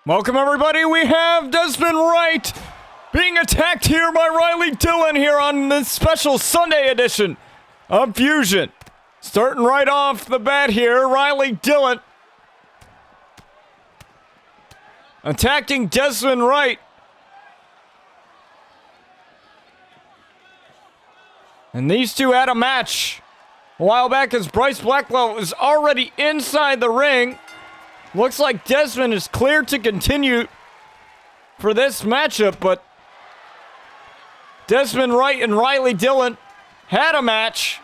Welcome, everybody. We have Dezmond Wright being attacked here by Riley Dillon here on this special Sunday edition of Fusion. Starting right off the bat here, Riley Dillon attacking Dezmond Wright. And these two had a match a while back as Bryce Blackwell was already inside the ring. Looks like Dezmond is clear to continue for this matchup, but Dezmond Wright and Riley Dillon had a match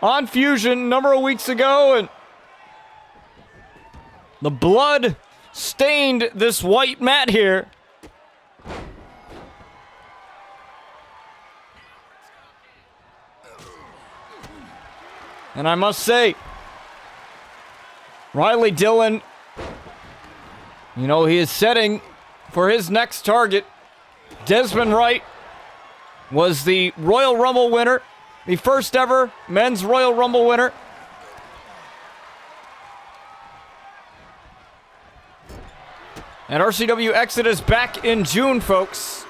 on Fusion a number of weeks ago, and the blood stained this white mat here. And I must say, Riley Dillon, you know, he is setting for his next target. Dezmond Wright was the Royal Rumble winner, the first ever men's Royal Rumble winner. And RCW Exodus back in June, folks.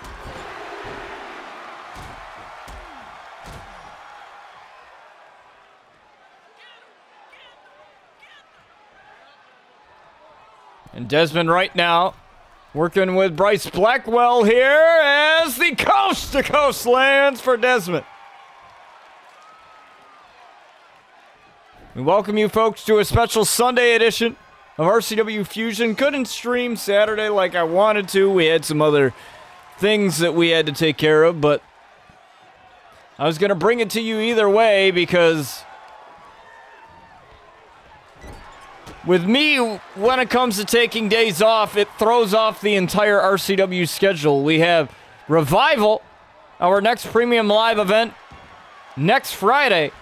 And Dezmond Wright now working with Bryce Blackwell here as the coast-to-coast lands for Dezmond. We welcome you folks to a special Sunday edition of RCW Fusion. Couldn't stream Saturday like I wanted to. We had some other things that we had to take care of, but I was going to bring it to you either way because with me, when it comes to taking days off, it throws off the entire RCW schedule. We have Revival, our next premium live event, next Friday,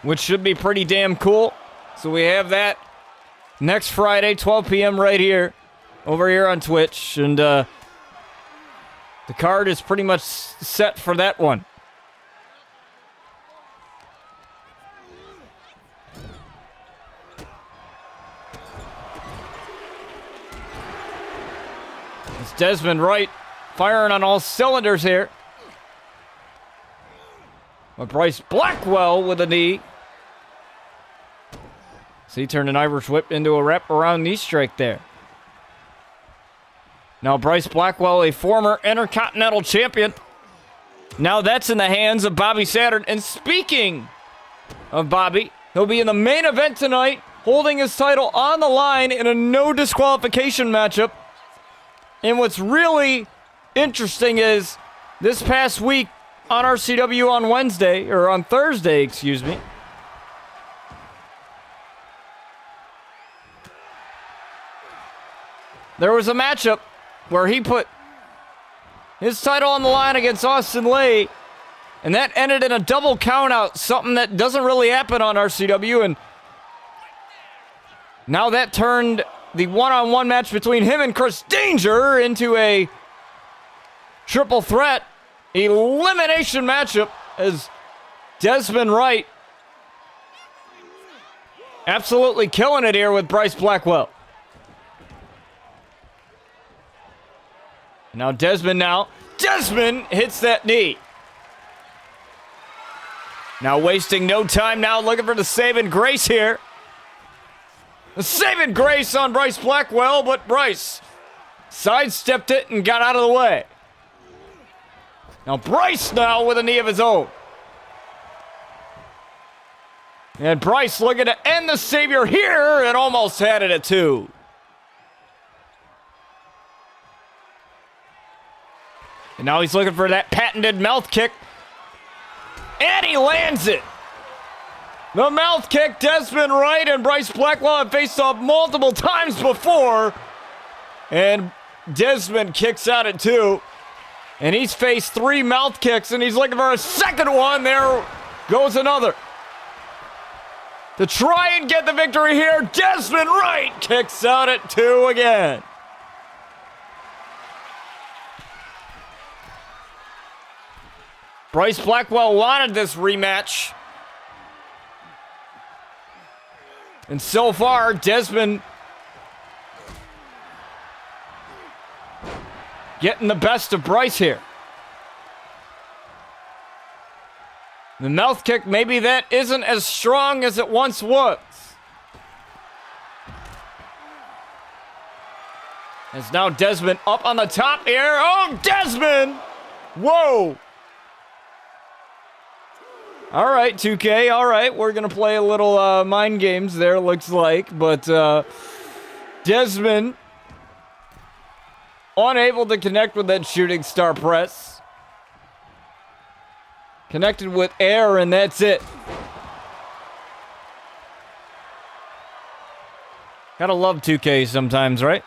which should be pretty damn cool. So we have that next Friday, 12 p.m. right here, over here on Twitch. And the card is pretty much set for that one. Dezmond Wright firing on all cylinders here. But Bryce Blackwell with a knee. So he turned an Irish whip into a wraparound knee strike there. Now Bryce Blackwell, a former Intercontinental Champion. Now that's in the hands of Bobby Saturn. And speaking of Bobby, he'll be in the main event tonight, holding his title on the line in a no disqualification matchup. And what's really interesting is this past week on RCW on Wednesday, or on Thursday, excuse me, there was a matchup where he put his title on the line against Austin Lee, and that ended in a double countout, something that doesn't really happen on RCW, and now that turned the one-on-one match between him and Chris Danger into a triple threat elimination matchup as Dezmond Wright absolutely killing it here with Bryce Blackwell. Now Dezmond hits that knee. Now wasting no time now, looking for the saving grace here. The saving grace on Bryce Blackwell, but Bryce sidestepped it and got out of the way. Now Bryce now with a knee of his own. And Bryce looking to end the Savior here and almost had it at 2. And now he's looking for that patented mouth kick. And he lands it. The mouth kick, Dezmond Wright and Bryce Blackwell have faced off multiple times before. And Dezmond kicks out at 2. And he's faced 3 mouth kicks, and he's looking for a second one. There goes another. To try and get the victory here, Dezmond Wright kicks out at 2 again. Bryce Blackwell wanted this rematch. And so far, Dezmond getting the best of Bryce here. The mouth kick, maybe that isn't as strong as it once was. As now Dezmond up on the top here. Oh, Dezmond! Whoa! All right, 2K, all right. We're going to play a little mind games there, looks like. But Dezmond unable to connect with that shooting star press. Connected with air, and that's it. Gotta love 2K sometimes, right?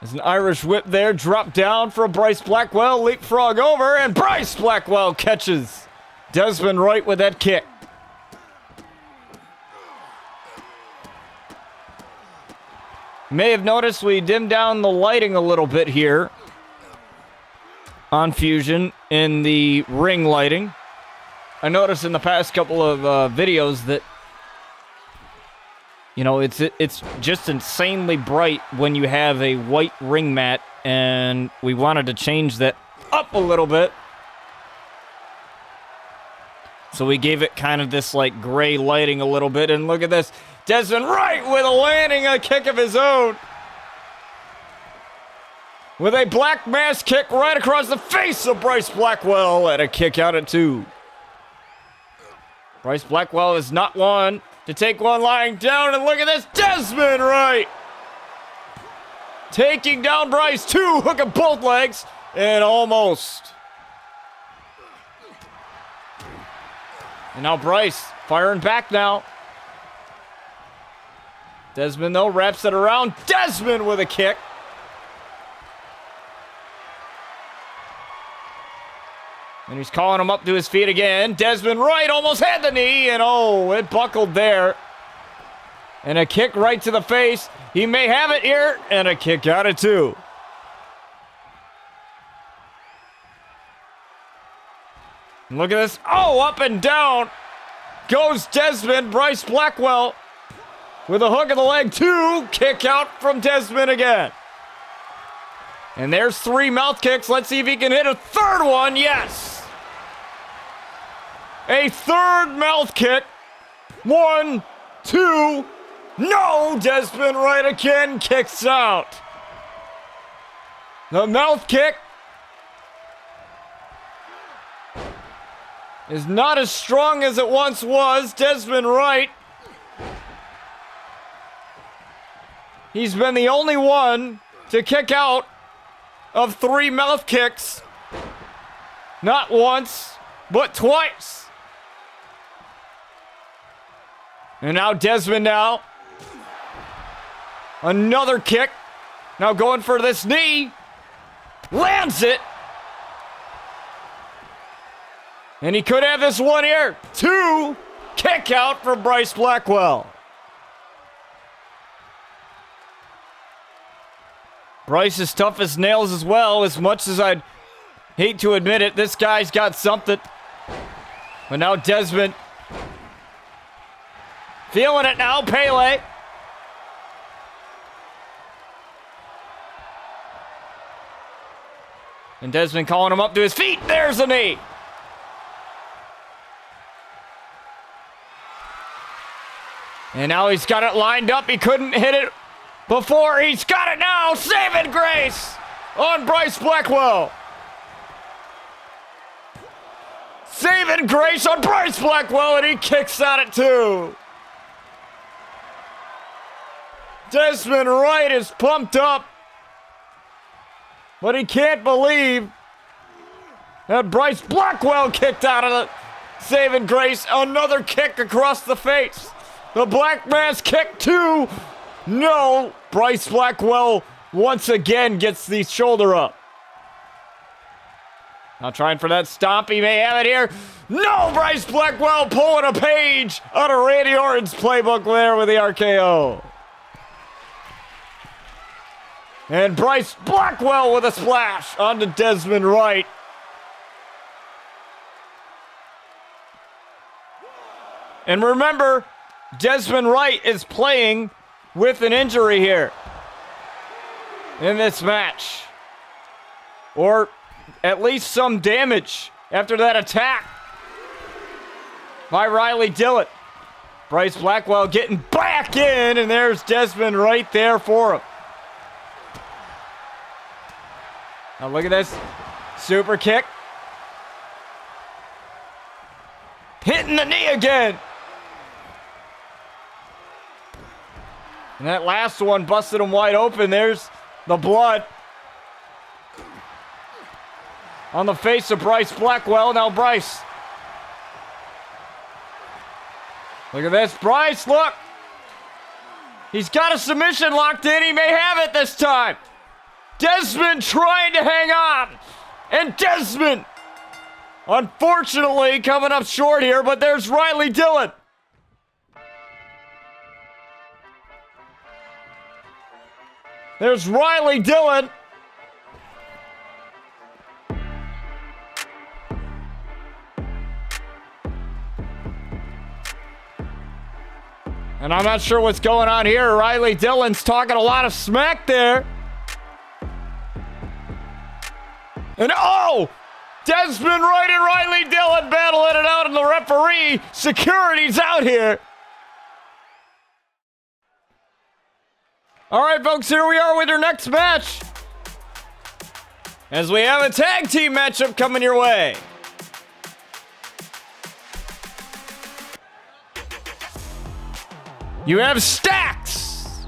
There's an Irish whip there, drop down for Bryce Blackwell, leapfrog over, and Bryce Blackwell catches Dezmond Wright with that kick. You may have noticed we dimmed down the lighting a little bit here on Fusion in the ring lighting. I noticed in the past couple of videos that, you know, it's just insanely bright when you have a white ring mat, and we wanted to change that up a little bit. So we gave it kind of this like gray lighting a little bit, and look at this. Dezmond Wright with a landing a kick of his own. With a black mass kick right across the face of Bryce Blackwell and a kick out at 2. Bryce Blackwell is not one to take one lying down, and look at this, Dezmond Wright taking down Bryce, 2, hook of both legs, and almost. And now Bryce firing back now. Dezmond, though, wraps it around. Dezmond with a kick. And he's calling him up to his feet again. Dezmond Wright almost had the knee, and oh, it buckled there. And a kick right to the face. He may have it here, and a kick out at 2. And look at this. Oh, up and down goes Dezmond. Bryce Blackwell with a hook of the leg. 2. Kick out from Dezmond again. And there's 3 mouth kicks. Let's see if he can hit a third one. Yes. A third mouth kick. 1, 2. No, Dezmond Wright again kicks out. The mouth kick is not as strong as it once was. Dezmond Wright, he's been the only one to kick out of 3 mouth kicks. Not once, but twice. And now Dezmond now. Another kick. Now going for this knee. Lands it. And he could have this one here. 2. Kick out for Bryce Blackwell. Bryce is tough as nails as well. As much as I'd hate to admit it, this guy's got something. But now Dezmond feeling it now. Pele. And Dezmond calling him up to his feet. There's a knee. And now he's got it lined up. He couldn't hit it before. He's got it now. Saving grace on Bryce Blackwell. Saving grace on Bryce Blackwell, and he kicks out at 2. Dezmond Wright is pumped up, but he can't believe that Bryce Blackwell kicked out of the saving grace. Another kick across the face. The black mass kick 2. No, Bryce Blackwell once again gets the shoulder up. Now trying for that stomp. He may have it here. No, Bryce Blackwell pulling a page out of Randy Orton's playbook there with the RKO. And Bryce Blackwell with a splash onto Dezmond Wright. And remember, Dezmond Wright is playing with an injury here. in this match. Or at least some damage after that attack by Riley Dillon. Bryce Blackwell getting back in, and there's Dezmond right there for him. Now look at this. Super kick. Hitting the knee again. And that last one busted him wide open. There's the blood on the face of Bryce Blackwell. Now Bryce. Look at this. Bryce, look. He's got a submission locked in. He may have it this time. Dezmond trying to hang on. And Dezmond, unfortunately, coming up short here, but there's Riley Dillon. There's Riley Dillon. And I'm not sure what's going on here. Riley Dillon's talking a lot of smack there. And oh! Dezmond Wright and Riley Dillon battling it out, and the referee, security's out here. All right, folks, here we are with your next match. As we have a tag team matchup coming your way. You have Stacks.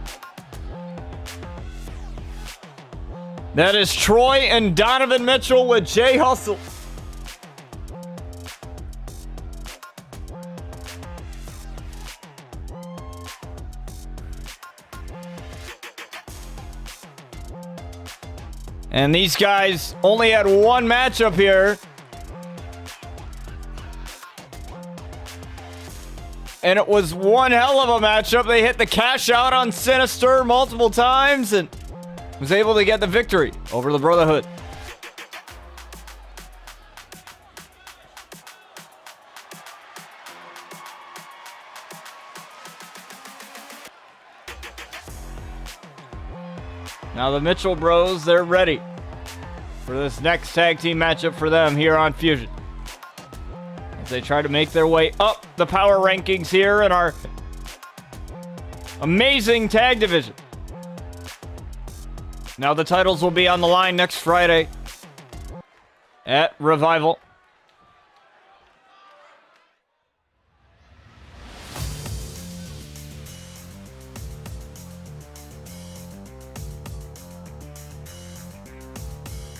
That is Troy and Donovan Mitchell with Jay Hustle. And these guys only had one matchup here. And it was one hell of a matchup. They hit the cash out on Sinister multiple times and was able to get the victory over the Brotherhood. Now the Mitchell Bros, they're ready for this next tag team matchup for them here on Fusion. As they try to make their way up the power rankings here in our amazing tag division. Now the titles will be on the line next Friday at Revival.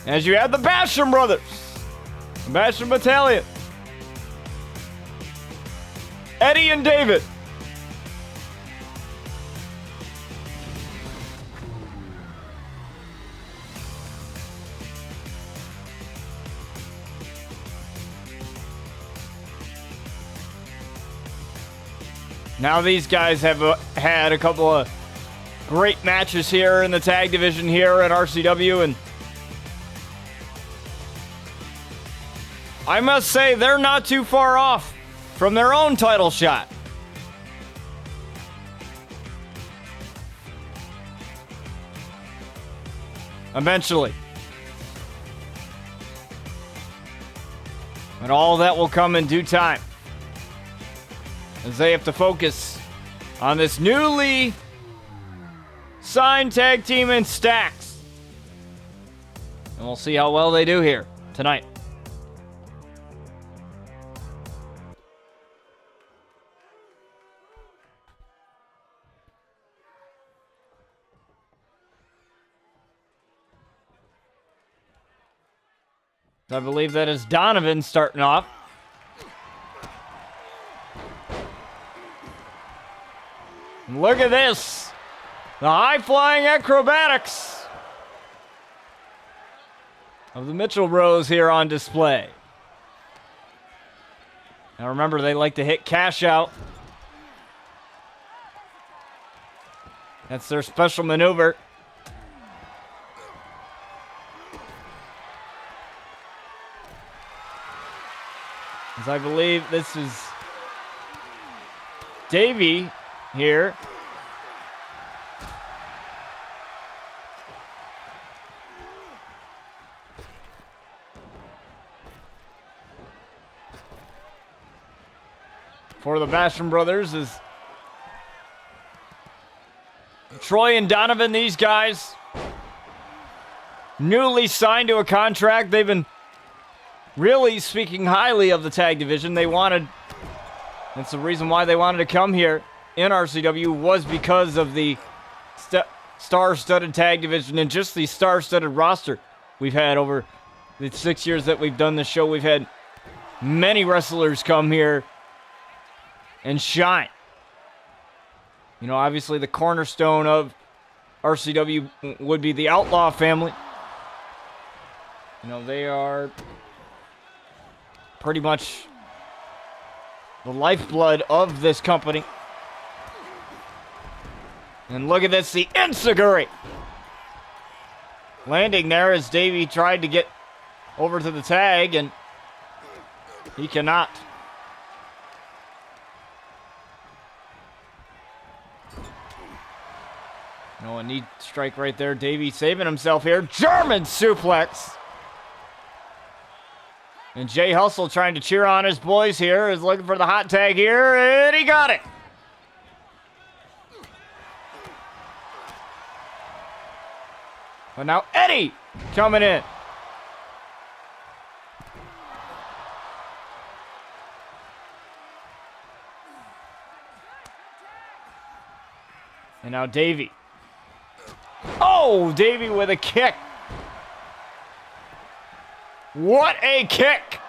As you have the Basham brothers, the Basham Battalion, Eddie and David. Now these guys have had a couple of great matches here in the tag division here at RCW, and I must say they're not too far off from their own title shot. Eventually. And all that will come in due time, as they have to focus on this newly signed tag team in Stacks. And we'll see how well they do here tonight. I believe that is Donovan starting off. Look at this. The high-flying acrobatics of the Mitchell Bros here on display. Now remember, they like to hit cash out. That's their special maneuver. As I believe this is Davey here. for the Basham brothers is Troy and Donovan. These guys newly signed to a contract. They've been really speaking highly of the tag division. That's the reason why they wanted to come here in RCW, was because of the star-studded tag division and just the star-studded roster we've had over the 6 years that we've done this show. We've had many wrestlers come here and shine. You know, obviously the cornerstone of RCW would be the Outlaw family. You know, they are pretty much the lifeblood of this company. And look at this, the enziguri landing there as Davey tried to get over to the tag, and he cannot. No, a knee strike right there. Davey saving himself here. German suplex. And Jay Hustle trying to cheer on his boys here, is looking for the hot tag here, and he got it. But now Eddie coming in. And now Davey. Oh, Davey with a kick. What a kick.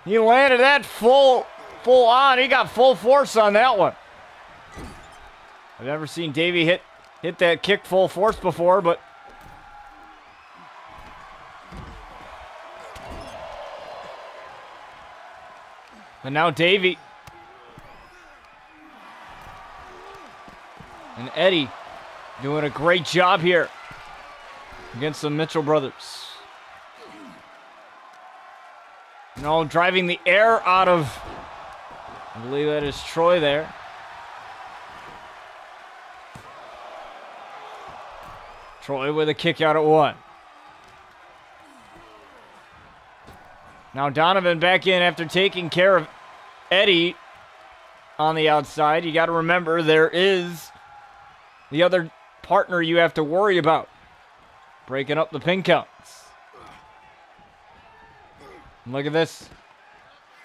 He landed that full on. He got full force on that one. I've never seen Davey hit that kick full force before, but now Davey and Eddie doing a great job here against the Mitchell brothers. You know, driving the air out of, I believe that is Troy there. Troy with a kick out at one. Now Donovan back in after taking care of Eddie on the outside. You got to remember, there is the other partner you have to worry about, breaking up the pin counts. And look at this.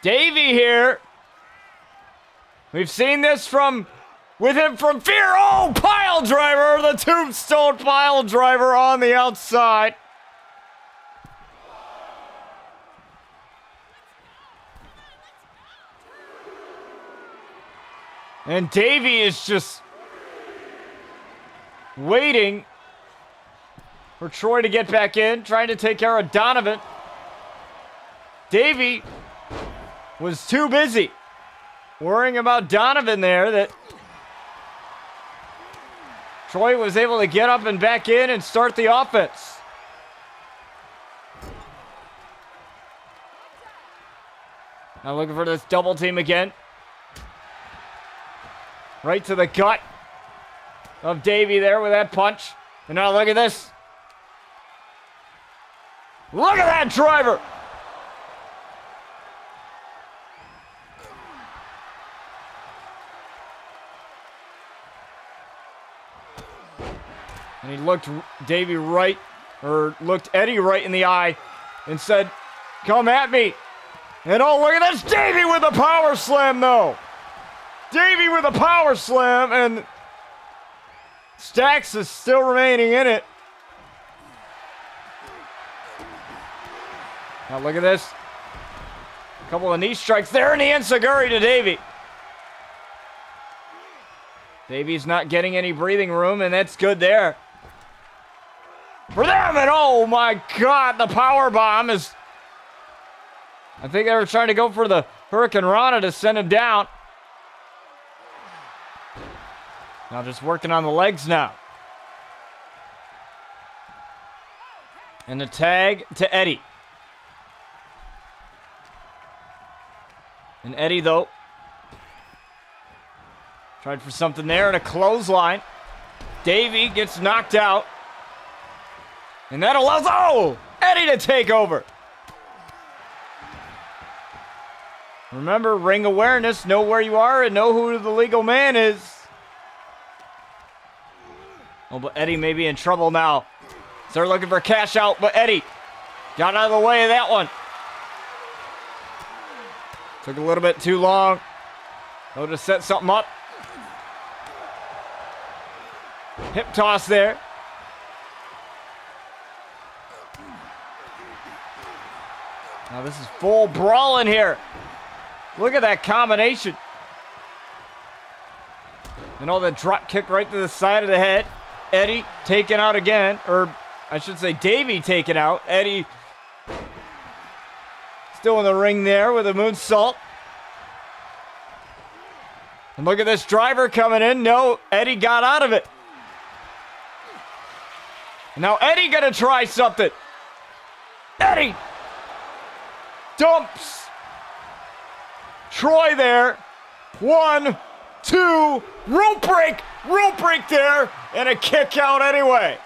Davey here. We've seen this with him from Fear. Oh, pile driver, the tombstone pile driver on the outside. And Davey is just waiting for Troy to get back in, trying to take care of Donovan. Davey was too busy worrying about Donovan there that Troy was able to get up and back in and start the offense. Now looking for this double team again. Right to the gut of Davey there with that punch. And now look at this. Look at that driver. And he looked Eddie right in the eye and said, "Come at me." And oh, look at this, Davey with a power slam though. Davey with a power slam, and Stax is still remaining in it. Now look at this. A couple of knee strikes there, and the enziguri to Davey. Davey's not getting any breathing room, and that's good there for them. And oh my God, the power bomb is, I think they were trying to go for the Hurricane Rana to send him down. Now just working on the legs now. And the tag to Eddie. And Eddie, though, tried for something there and a clothesline. Davey gets knocked out. And that allows, Eddie to take over. Remember, ring awareness. Know where you are and know who the legal man is. Oh, but Eddie may be in trouble now. So they're looking for cash out, but Eddie got out of the way of that one. Took a little bit too long. Oh, to set something up. Hip toss there. Now this is full brawling here. Look at that combination. And all the drop kick right to the side of the head. Eddie taken out again. Or I should say Davey taken out. Eddie still in the ring there with a moonsault. And look at this driver coming in. No, Eddie got out of it. And now Eddie gonna try something. Eddie dumps Troy there. 1, 2, rope break there, and a kick out anyway.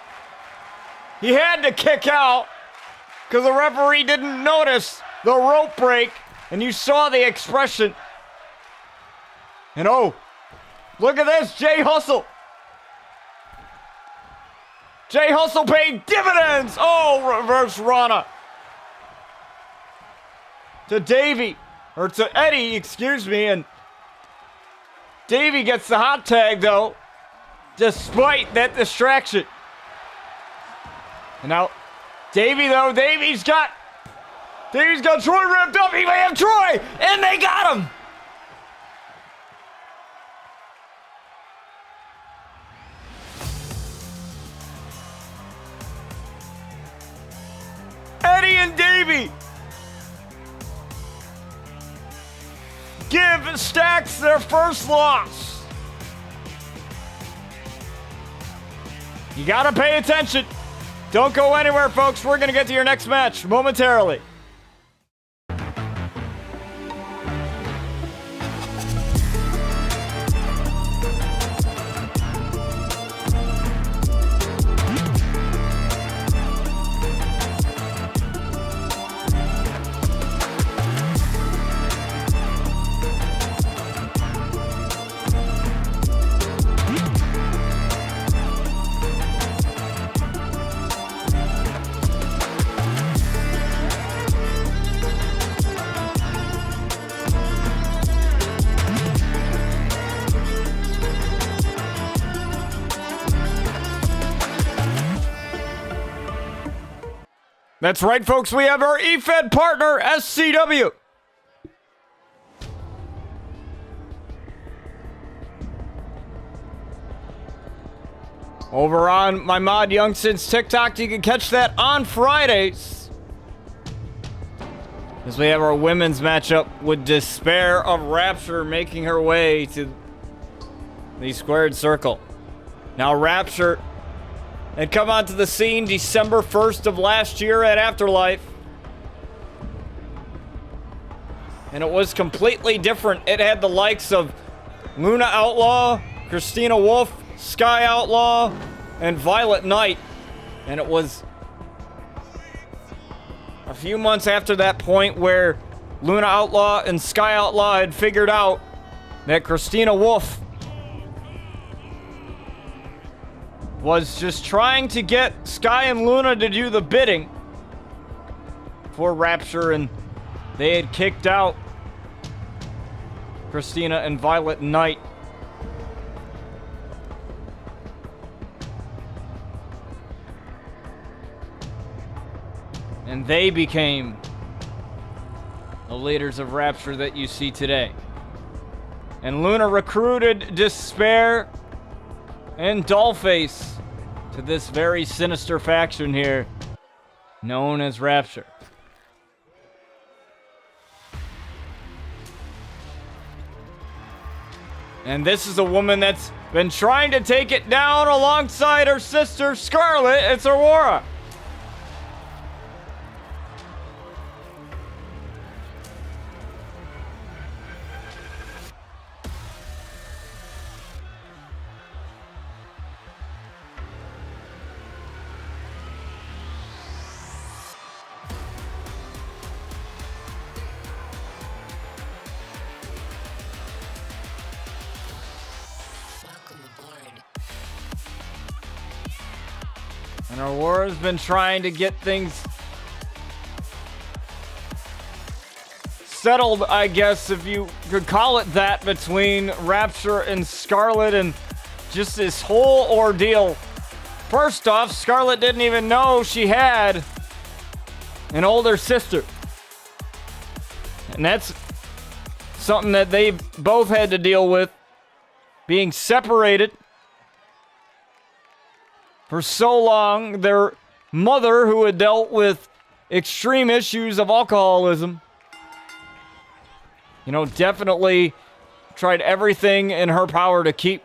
He had to kick out because the referee didn't notice the rope break, and you saw the expression. And oh, look at this, Jay Hustle. Jay Hustle paying dividends. Oh, reverse Rana. To Davey, or to Eddie, excuse me, and Davey gets the hot tag though, despite that distraction. And now, Davey though, Davey's got Troy ripped up. He may have Troy, and they got him. Eddie and Davey give Stacks their first loss. You gotta pay attention. Don't go anywhere, folks. We're gonna get to your next match momentarily. That's right, folks. We have our eFed partner, SCW. Over on my mod Youngson's TikTok, you can catch that on Fridays. As we have our women's matchup with Despair of Rapture making her way to the squared circle. Now Rapture had come onto the scene December 1st of last year at Afterlife. And it was completely different. It had the likes of Luna Outlaw, Christina Wolf, Sky Outlaw, and Violet Knight. And it was a few months after that point where Luna Outlaw and Sky Outlaw had figured out that Christina Wolf was just trying to get Sky and Luna to do the bidding for Rapture, and they had kicked out Christina and Violet Knight. And they became the leaders of Rapture that you see today. And Luna recruited Despair and Dollface to this very sinister faction here, known as Rapture. And this is a woman that's been trying to take it down alongside her sister, Scarlet. It's Aurora. And Aurora's been trying to get things settled, I guess, if you could call it that, between Rapture and Scarlett, and just this whole ordeal. First off, Scarlett didn't even know she had an older sister. And that's something that they both had to deal with, being separated for so long. Their mother, who had dealt with extreme issues of alcoholism, you know, definitely tried everything in her power to keep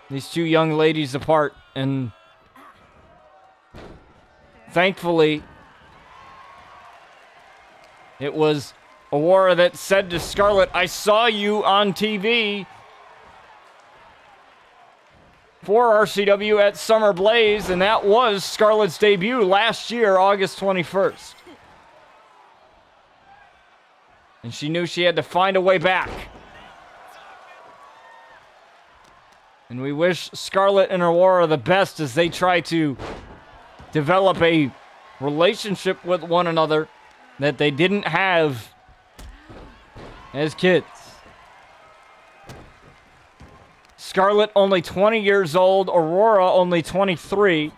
these two young ladies apart. And thankfully, it was Aurora that said to Scarlett, "I saw you on TV for RCW at Summer Blaze," and that was Scarlett's debut last year, August 21st. And she knew she had to find a way back. And we wish Scarlett and Aurora the best as they try to develop a relationship with one another that they didn't have as kids. Scarlett only 20 years old, Aurora only 23.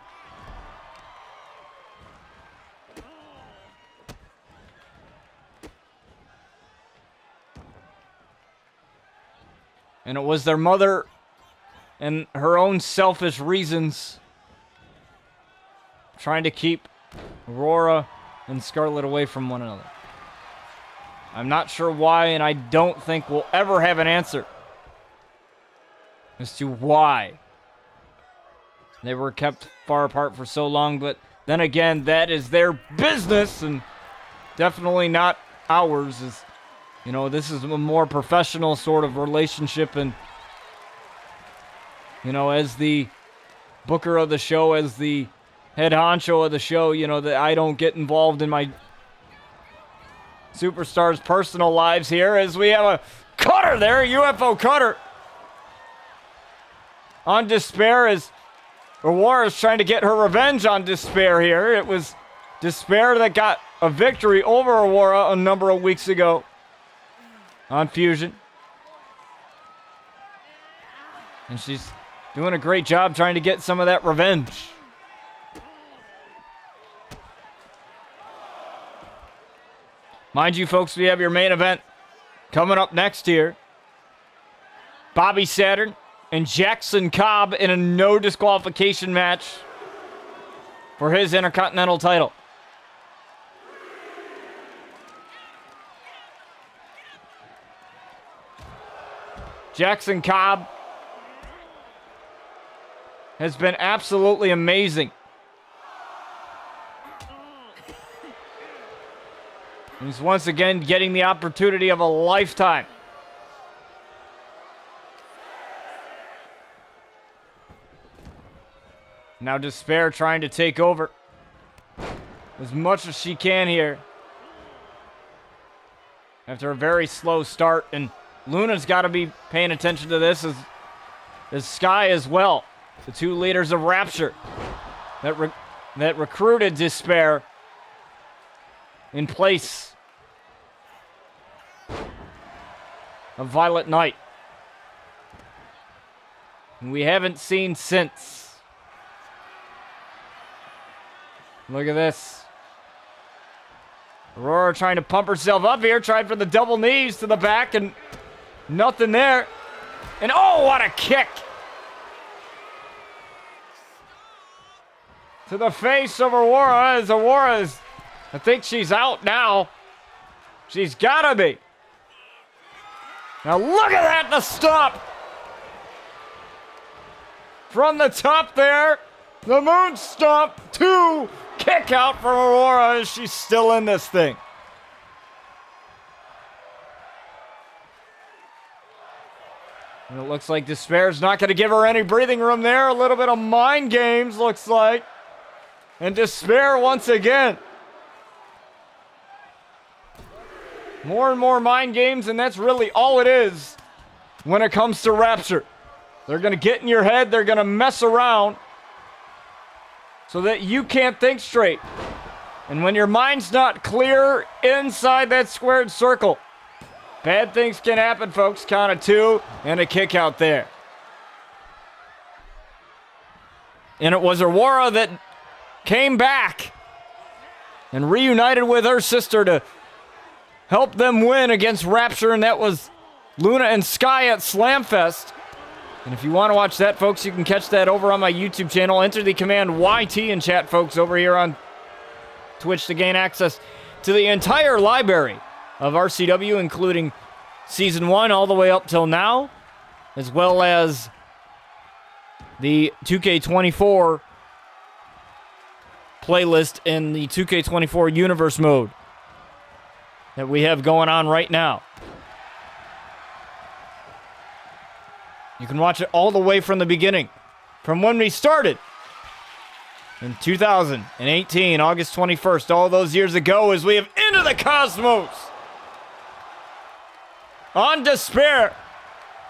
And it was their mother and her own selfish reasons trying to keep Aurora and Scarlett away from one another. I'm not sure why, and I don't think we'll ever have an answer as to why they were kept far apart for so long. But then again, that is their business and definitely not ours. As you know, this is a more professional sort of relationship, and you know, as the booker of the show, as the head honcho of the show, you know, that I don't get involved in my superstars' personal lives here, as we have a cutter there, a UFO cutter on Despair, as Aurora is trying to get her revenge on Despair here. It was Despair that got a victory over Aurora a number of weeks ago on Fusion. And she's doing a great job trying to get some of that revenge. Mind you, folks, we have your main event coming up next here. Bobby Saturn and Jackson Cobb in a no disqualification match for his Intercontinental title. Jackson Cobb has been absolutely amazing. He's once again getting the opportunity of a lifetime. Now Despair trying to take over as much as she can here after a very slow start. And Luna's got to be paying attention to this, as Sky as well. The two leaders of Rapture that recruited Despair in place of Violet Knight. And we haven't seen since. Look at this. Aurora trying to pump herself up here, tried for the double knees to the back, and nothing there. And oh, what a kick to the face of Aurora, as Aurora's, I think she's out now. She's gotta be. Now look at that, the stop. From the top there, the moon stomp, 2 kick out for Aurora as she's still in this thing. And it looks like Despair's not going to give her any breathing room there. A little bit of mind games, looks like. And Despair once again. More and more mind games, and that's really all it is when it comes to Rapture. They're going to get in your head. They're going to mess around so that you can't think straight. And when your mind's not clear inside that squared circle, bad things can happen, folks. Count of 2 and a kick out there. And it was Aurora that came back and reunited with her sister to help them win against Rapture, and that was Luna and Sky at Slamfest. And if you want to watch that, folks, you can catch that over on my YouTube channel. Enter the command YT in chat, folks, over here on Twitch to gain access to the entire library of RCW, including Season 1 all the way up till now, as well as the 2K24 playlist in the 2K24 Universe mode that we have going on right now. You can watch it all the way from the beginning, from when we started in 2018, August 21st, all those years ago, as we have Into the Cosmos on Despair.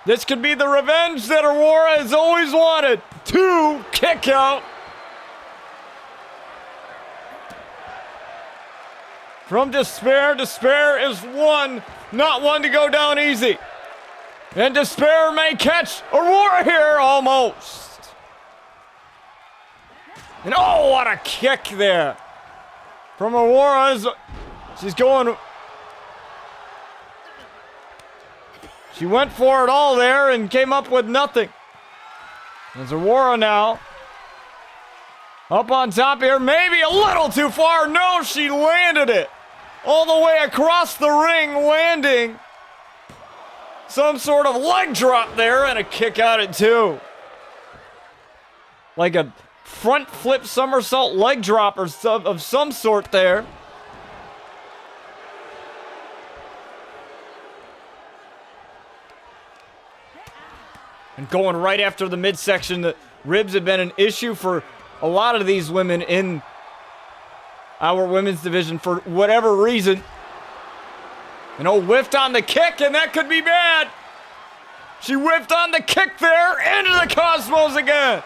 This could be the revenge that Aurora has always wanted. 2 kick out. From Despair. Despair is one, not one to go down easy. And Despair may catch Aurora here almost. And oh, what a kick there from Aurora. She's going. She went for it all there and came up with nothing. There's Aurora now. Up on top here, maybe a little too far. No, she landed it all the way across the ring, landing some sort of leg drop there and a kick out at 2. Like a front flip somersault leg drop or of some sort there. And going right after the midsection. The ribs have been an issue for a lot of these women in our women's division for whatever reason. And oh, whiffed on the kick, and that could be bad. She whiffed on the kick there, into the Cosmos again.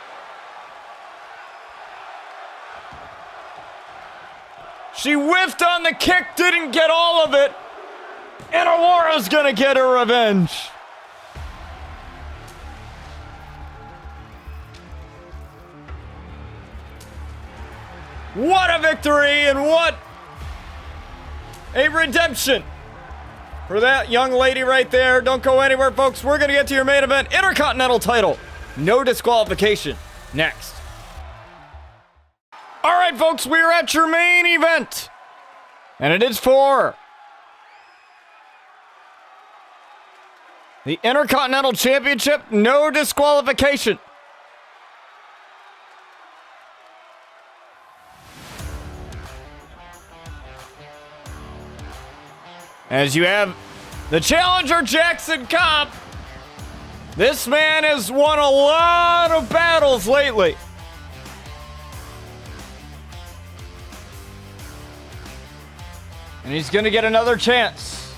She whiffed on the kick, didn't get all of it. And Aurora's gonna get her revenge. What a victory and what a redemption for that young lady right there. Don't go anywhere, folks. We're going to get to your main event, Intercontinental title. No disqualification. Next. All right, folks, we are at your main event. And it is for the Intercontinental Championship. No disqualification. As you have the challenger, Jackson Cobb. This man has won a lot of battles lately. And he's going to get another chance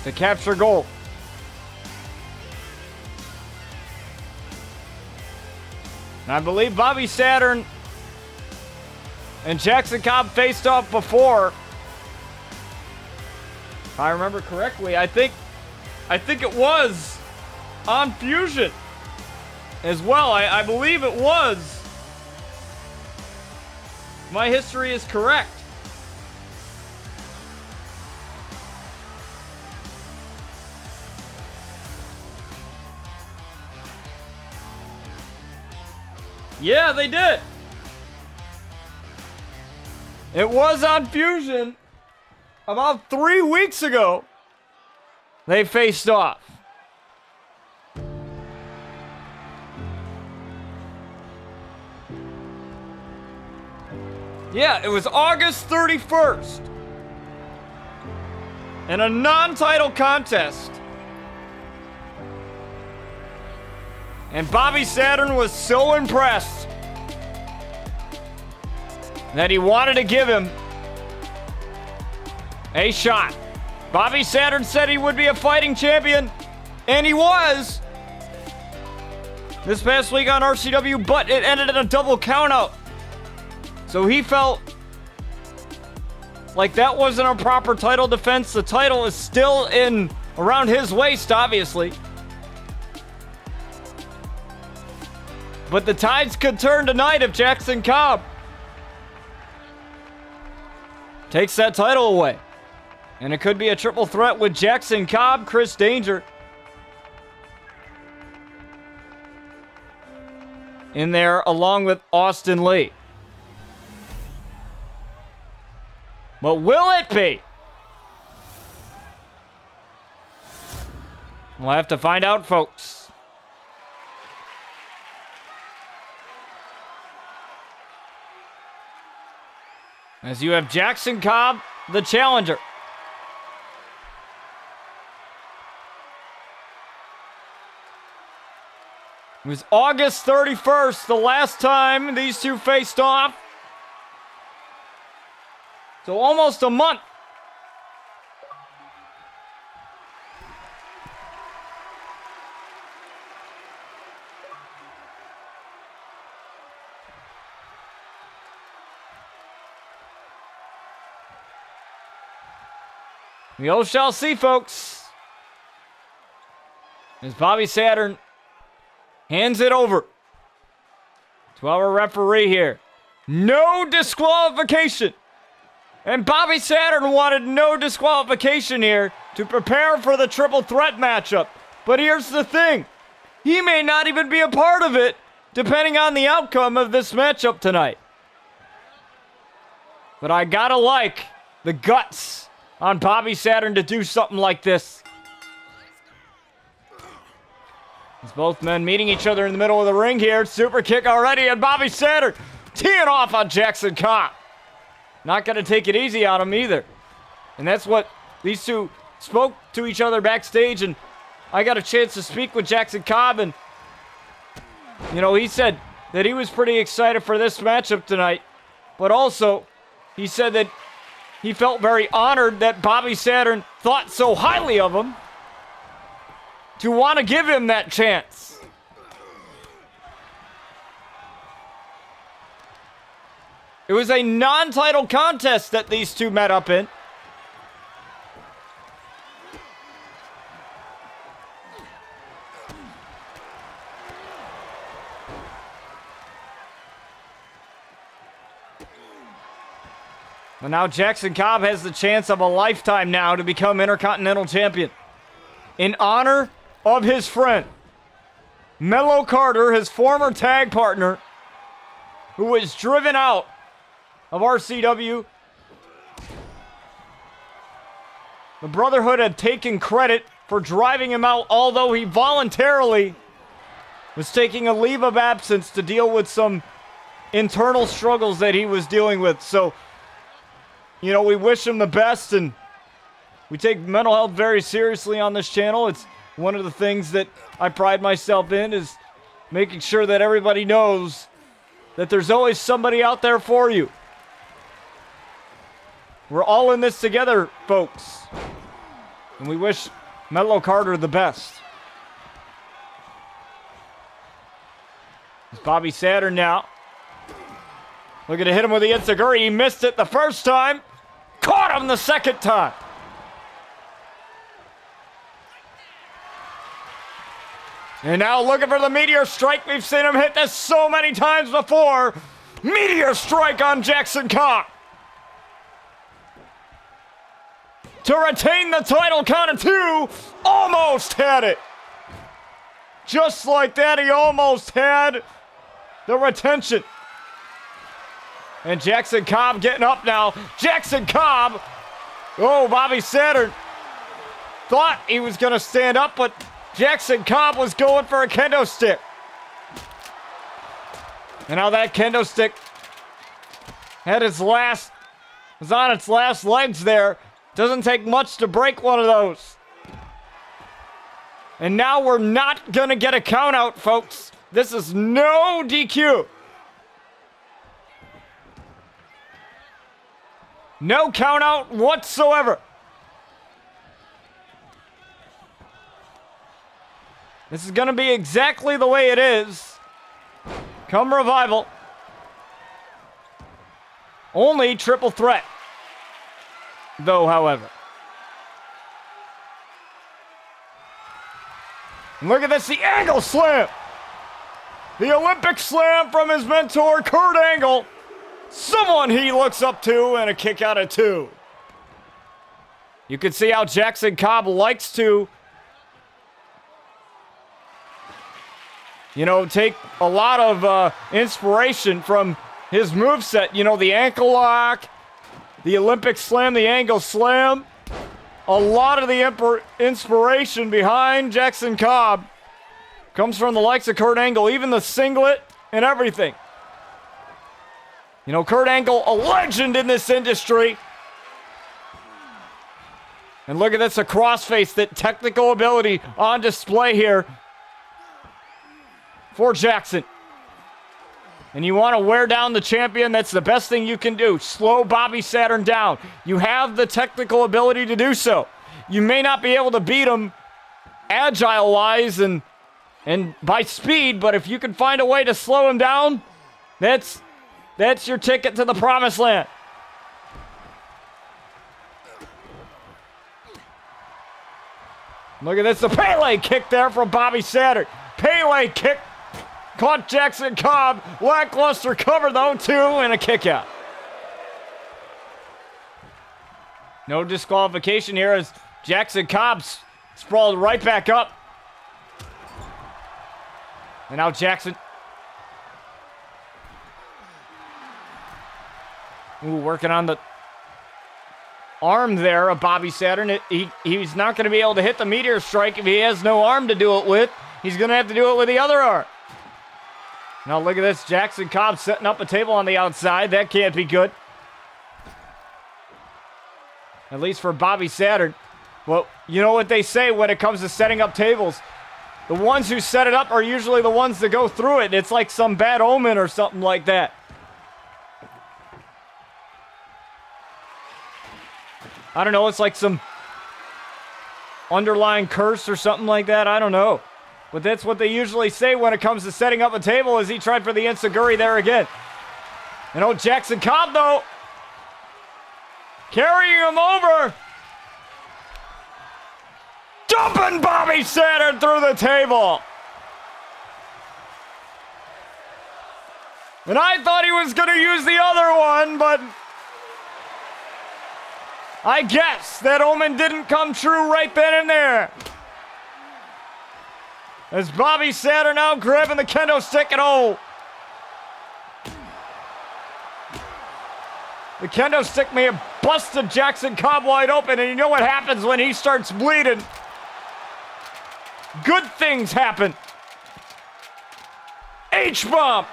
to capture gold. And I believe Bobby Saturn and Jackson Cobb faced off before. If I remember correctly, I think it was on Fusion as well. I believe it was. My history is correct. Yeah, they did. It was on Fusion about 3 weeks ago. They faced off. Yeah, it was August 31st. In a non-title contest. And Bobby Saturn was so impressed that he wanted to give him a shot Bobby Saturn said he would be a fighting champion, and he was this past week on RCW, but it ended in a double countout. So he felt like that wasn't a proper title defense. The title is still in around his waist, obviously. But the tides could turn tonight if Jackson Cobb takes that title away. And it could be a triple threat with Jackson Cobb, Chris Danger in there along with Austin Lee. But will it be? We'll have to find out, folks. As you have Jackson Cobb, the challenger. It was August 31st, the last time these two faced off. So almost a month. We all shall see, folks. As Bobby Saturn hands it over to our referee here. No disqualification. And Bobby Saturn wanted no disqualification here to prepare for the triple threat matchup. But here's the thing. He may not even be a part of it, depending on the outcome of this matchup tonight. But I gotta like the guts on Bobby Saturn to do something like this. As both men meeting each other in the middle of the ring here. Super kick already, and Bobby Saturn teeing off on Jackson Cobb. Not going to take it easy on him either. And that's what these two spoke to each other backstage, and I got a chance to speak with Jackson Cobb, and you know, he said that he was pretty excited for this matchup tonight, but also he said that he felt very honored that Bobby Saturn thought so highly of him to want to give him that chance. It was a non-title contest that these two met up in. And now Jackson Cobb has the chance of a lifetime now to become Intercontinental Champion. In honor of his friend, Mello Carter, his former tag partner, who was driven out of RCW. The Brotherhood had taken credit for driving him out, although he voluntarily was taking a leave of absence to deal with some internal struggles that he was dealing with. So, you know, we wish him the best, and we take mental health very seriously on this channel. It's one of the things that I pride myself in, is making sure that everybody knows that there's always somebody out there for you. We're all in this together, folks. And we wish Mello Carter the best. It's Bobby Saturn now. Looking to hit him with the Enziguri. He missed it the first time. Caught him the second time. And now looking for the Meteor Strike. We've seen him hit this so many times before. Meteor Strike on Jackson Cobb. To retain the title, count of two. Almost had it. Just like that, he almost had the retention. And Jackson Cobb getting up now. Jackson Cobb. Oh, Bobby Saturn thought he was going to stand up, but Jackson Cobb was going for a kendo stick. And now that kendo stick was on its last legs there. Doesn't take much to break one of those. And now we're not going to get a count out, folks. This is no DQ. No count out whatsoever. This is going to be exactly the way it is. Come Revival. Only triple threat. Though, however. And look at this, the angle slam. The Olympic slam from his mentor, Kurt Angle. Someone he looks up to, and a kick out of 2. You can see how Jackson Cobb likes to, take a lot of inspiration from his moveset. The ankle lock, the Olympic slam, the angle slam. A lot of the inspiration behind Jackson Cobb comes from the likes of Kurt Angle, even the singlet and everything. Kurt Angle, a legend in this industry. And look at this, a crossface, that technical ability on display here for Jackson. And you want to wear down the champion, that's the best thing you can do. Slow Bobby Saturn down. You have the technical ability to do so. You may not be able to beat him agile-wise and by speed, but if you can find a way to slow him down, that's your ticket to the promised land. Look at this, the Pele kick there from Bobby Saturn. Pele kick. Caught Jackson Cobb. Lackluster cover, though, 2, and a kick out. No disqualification here as Jackson Cobb's sprawled right back up. And now Jackson. Working on the arm there of Bobby Saturn. He's not going to be able to hit the meteor strike if he has no arm to do it with. He's going to have to do it with the other arm. Now look at this, Jackson Cobb setting up a table on the outside. That can't be good. At least for Bobby Saturn. Well, you know what they say when it comes to setting up tables. The ones who set it up are usually the ones that go through it. It's like some bad omen or something like that. I don't know, it's like some underlying curse or something like that. I don't know. But that's what they usually say when it comes to setting up a table, as he tried for the enziguri there again. Jackson Cobb, though, carrying him over. Dumping Bobby Saturn through the table. And I thought he was going to use the other one, but I guess that omen didn't come true right then and there. As Bobby Saturn now grabbing the kendo stick, and the kendo stick may have busted Jackson Cobb wide open, and you know what happens when he starts bleeding? Good things happen. H-bomb.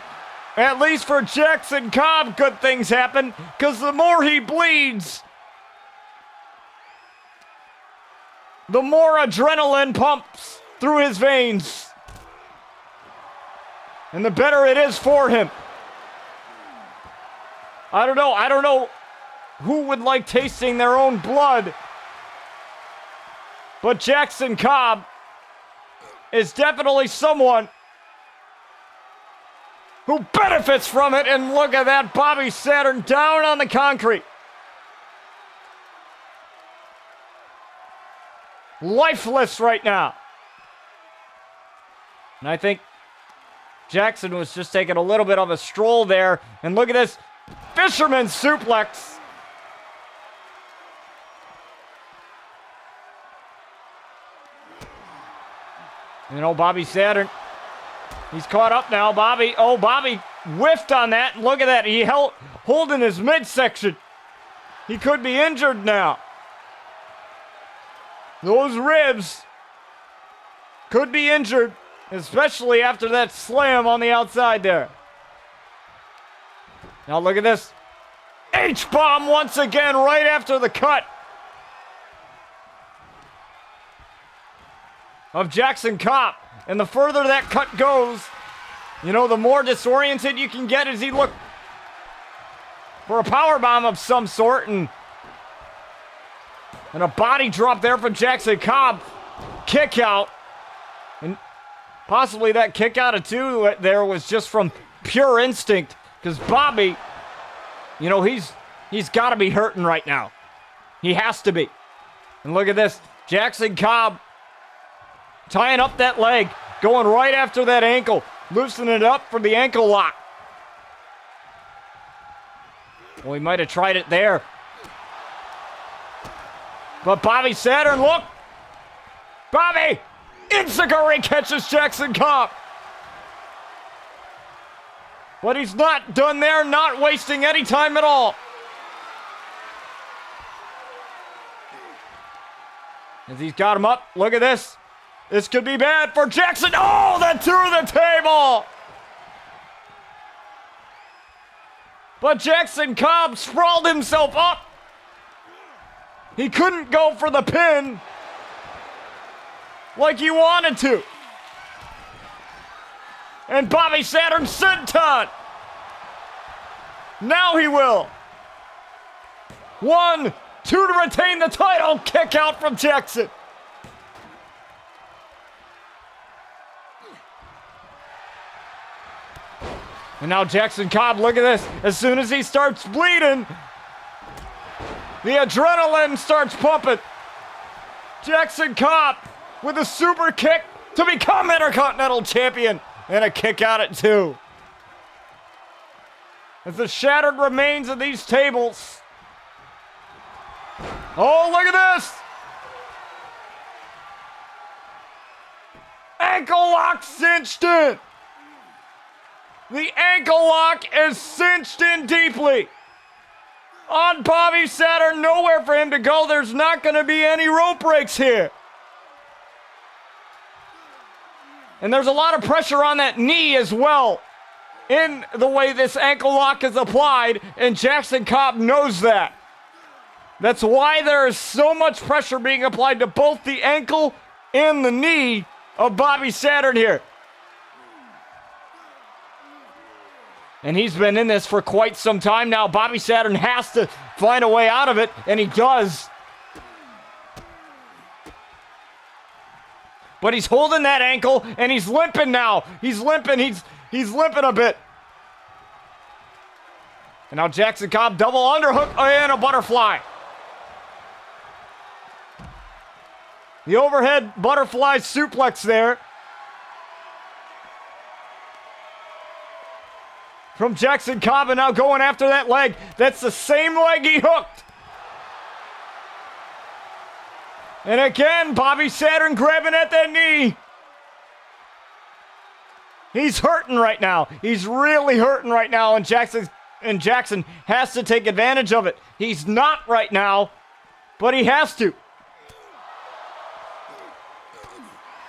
At least for Jackson Cobb, good things happen, because the more he bleeds, the more adrenaline pumps through his veins. And the better it is for him. I don't know who would like tasting their own blood. But Jackson Cobb is definitely someone who benefits from it. And look at that, Bobby Saturn down on the concrete. Lifeless right now. And I think Jackson was just taking a little bit of a stroll there. And look at this fisherman suplex. Bobby Saturn, he's caught up now. Bobby whiffed on that. Look at that. He holding his midsection. He could be injured now. Those ribs could be injured, especially after that slam on the outside there. Now look at this. H-bomb once again right after the cut of Jackson Cobb. And the further that cut goes, the more disoriented you can get as he look for a power bomb of some sort. And a body drop there from Jackson Cobb. Kick out. And Possibly that kick out of 2 there was just from pure instinct. Because Bobby, you know, he's got to be hurting right now. He has to be. And look at this. Jackson Cobb tying up that leg. Going right after that ankle. Loosening it up for the ankle lock. Well, he might have tried it there. But Bobby Saturn, look. Bobby! Enziguri catches Jackson Cobb. But he's not done there, not wasting any time at all. As he's got him up, look at this. This could be bad for Jackson. Oh, that through the table. But Jackson Cobb sprawled himself up. He couldn't go for the pin like he wanted to. And Bobby Saturn senton. Now he will. 1, 2 to retain the title. Kick out from Jackson. And now Jackson Cobb, look at this. As soon as he starts bleeding, the adrenaline starts pumping. Jackson Cobb with a super kick to become Intercontinental Champion. And a kick out at 2. As the shattered remains of these tables. Oh, look at this. Ankle lock cinched in. The ankle lock is cinched in deeply. On Bobby Saturn, nowhere for him to go. There's not going to be any rope breaks here. And there's a lot of pressure on that knee as well in the way this ankle lock is applied, and Jackson Cobb knows that. That's why there is so much pressure being applied to both the ankle and the knee of Bobby Saturn here. And he's been in this for quite some time now. Bobby Saturn has to find a way out of it, and he does. But he's holding that ankle, and he's limping now. He's limping. He's limping a bit. And now Jackson Cobb, double underhook and a butterfly. The overhead butterfly suplex there. From Jackson Cobb, and now going after that leg. That's the same leg he hooked. And again, Bobby Saturn grabbing at that knee. He's hurting right now. He's really hurting right now, and Jackson has to take advantage of it. He's not right now, but he has to.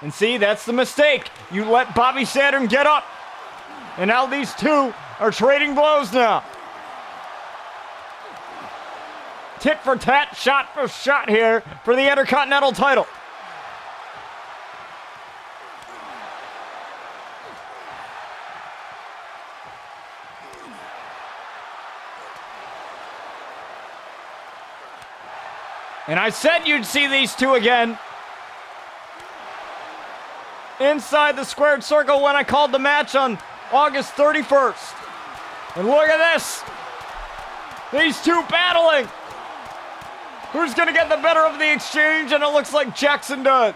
And see, that's the mistake. You let Bobby Saturn get up. And now these two are trading blows now. Tit for tat, shot for shot here for the Intercontinental title. And I said you'd see these two again inside the squared circle when I called the match on August 31st. And look at this. These two battling. Who's going to get the better of the exchange? And it looks like Jackson does.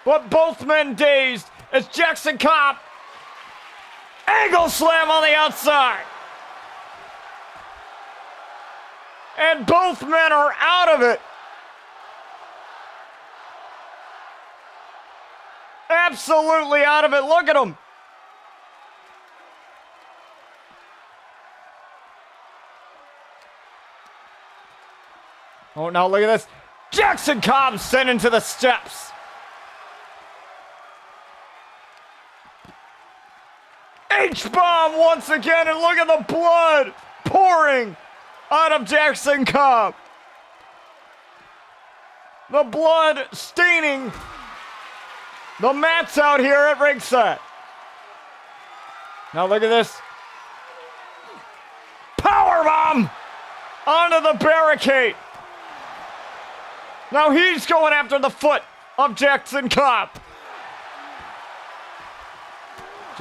But both men dazed as Jackson Cobb. Angle slam on the outside. And both men are out of it. Absolutely out of it. Look at them. Oh, now look at this. Jackson Cobb sent into the steps. H-bomb once again, and look at the blood pouring out of Jackson Cobb. The blood staining the mats out here at ringside. Now look at this. Powerbomb onto the barricade. Now he's going after the foot of Jackson Cobb.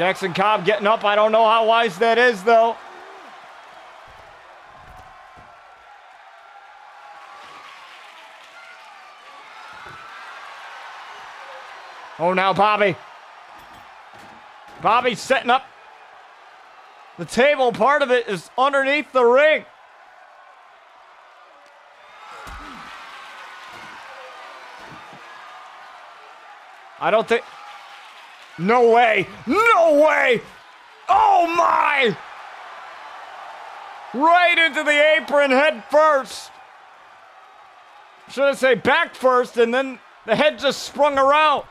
Jackson Cobb getting up. I don't know how wise that is, though. Oh, now Bobby. Bobby's setting up the table. Part of it is underneath the ring. I don't think... No way. No way. Oh, my. Right into the apron, head first. Should I say back first, and then the head just sprung around.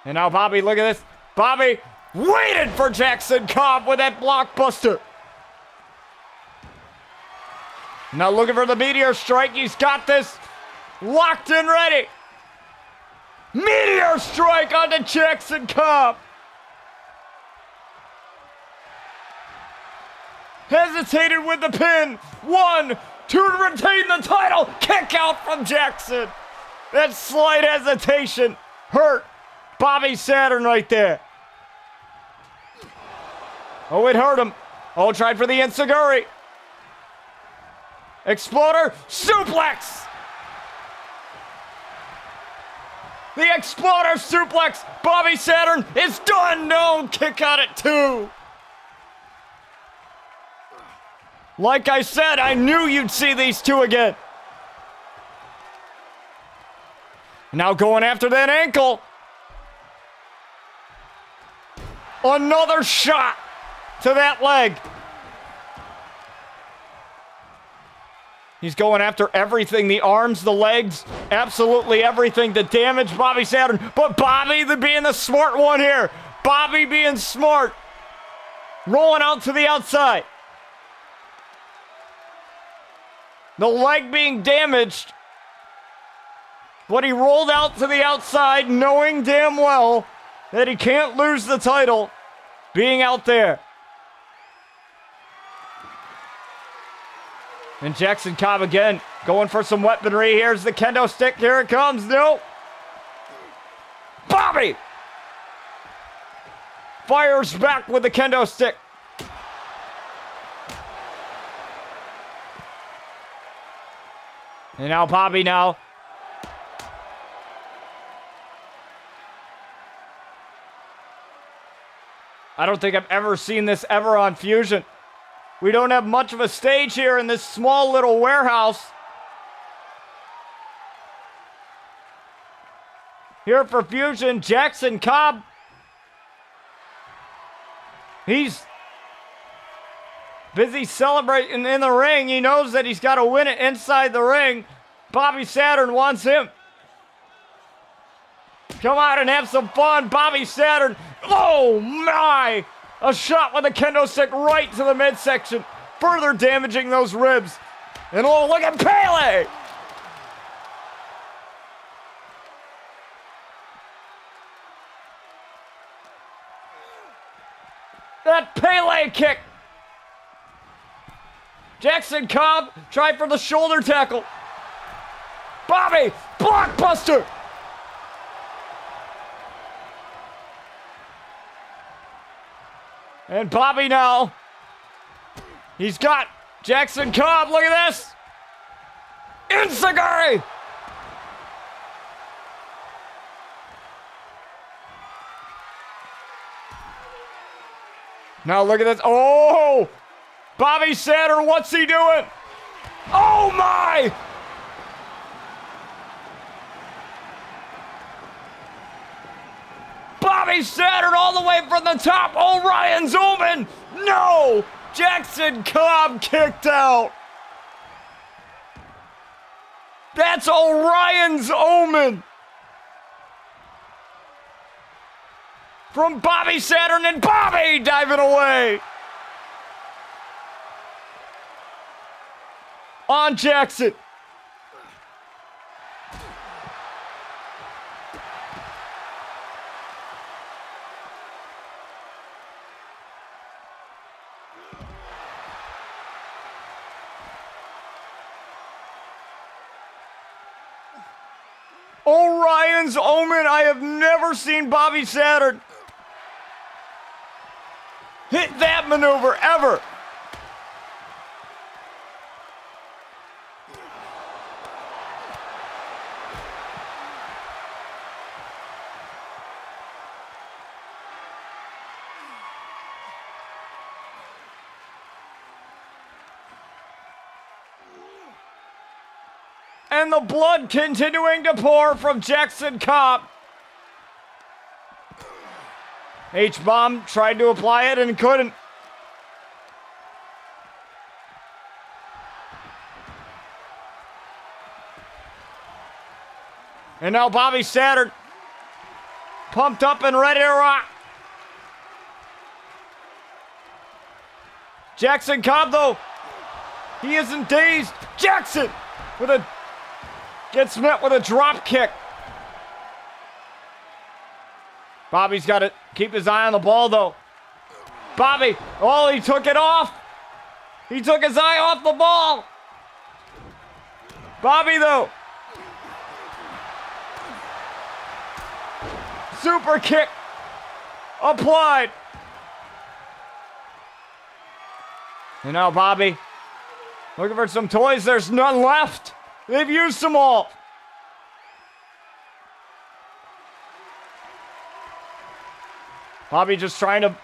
And now Bobby, look at this. Bobby waited for Jackson Cobb with that blockbuster. Now looking for the meteor strike. He's got this locked and ready. Meteor strike onto Jackson Cobb. Hesitated with the pin. 1, 2 to retain the title. Kick out from Jackson. That slight hesitation hurt Bobby Saturn right there. Oh, it hurt him. Oh, tried for the enziguri. Exploder suplex. The Exploder suplex. Bobby Saturn is done. No, kick out at 2. Like I said, I knew you'd see these two again. Now going after that ankle. Another shot to that leg. He's going after everything, the arms, the legs, absolutely everything to damage Bobby Saturn. But Bobby being the smart one here. Bobby being smart. Rolling out to the outside. The leg being damaged. But he rolled out to the outside knowing damn well that he can't lose the title being out there. And Jackson Cobb again going for some weaponry. Here's the kendo stick. Here it comes. No. Bobby fires back with the kendo stick. And now Bobby now. I don't think I've ever seen this ever on Fusion. We don't have much of a stage here in this small little warehouse. Here for Fusion, Jackson Cobb. He's busy celebrating in the ring. He knows that he's got to win it inside the ring. Bobby Saturn wants him. Come out and have some fun, Bobby Saturn. Oh, my. A shot with a kendo stick right to the midsection, further damaging those ribs. And oh, look at Pele. That Pele kick. Jackson Cobb tried for the shoulder tackle. Bobby, blockbuster. And Bobby now, he's got Jackson Cobb, look at this. Enziguri. Now look at this, oh! Bobby Saturn, what's he doing? Oh my! Bobby Saturn all the way from the top. Orion's Omen. No! Jackson Cobb kicked out. That's Orion's Omen. From Bobby Saturn, and Bobby diving away. On Jackson. Orion's Omen. I have never seen Bobby Saturn hit that maneuver ever. And the blood continuing to pour from Jackson Cobb. H-bomb tried to apply it and couldn't. And now Bobby Saturn pumped up and ready to rock. Jackson Cobb, though, he isn't dazed. Jackson gets met with a drop kick. Bobby's got to keep his eye on the ball, though. Bobby, oh, he took it off. He took his eye off the ball. Bobby, though. Super kick applied. And now Bobby looking for some toys. There's none left. They've used them all. Bobby just trying to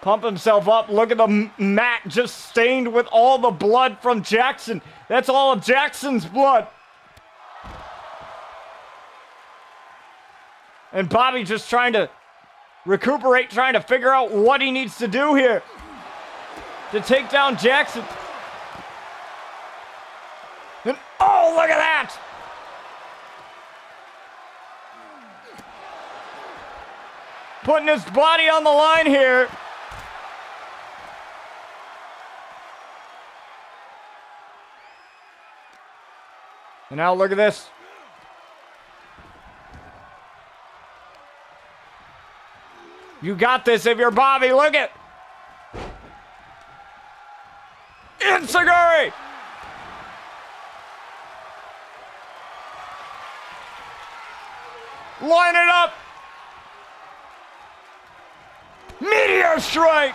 pump himself up. Look at the mat just stained with all the blood from Jackson. That's all of Jackson's blood. And Bobby just trying to recuperate, trying to figure out what he needs to do here to take down Jackson. And oh, look at that! Putting his body on the line here. And now look at this. You got this if you're Bobby. Look at Insaguri. Line it up. Meteor strike.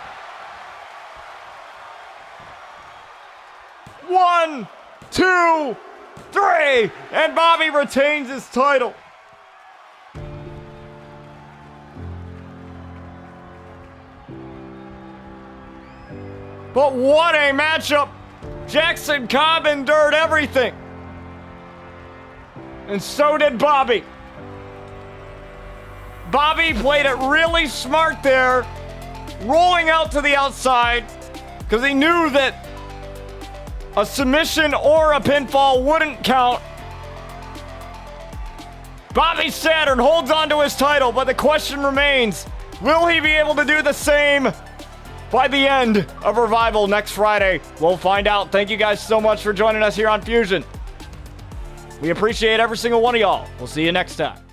1, 2, 3, and Bobby retains his title. But what a matchup! Jackson Cobb endured everything. And so did Bobby. Bobby played it really smart there, rolling out to the outside, because he knew that a submission or a pinfall wouldn't count. Bobby Saturn holds on to his title, but the question remains, will he be able to do the same by the end of Revival next Friday? We'll find out. Thank you guys so much for joining us here on Fusion. We appreciate every single one of y'all. We'll see you next time.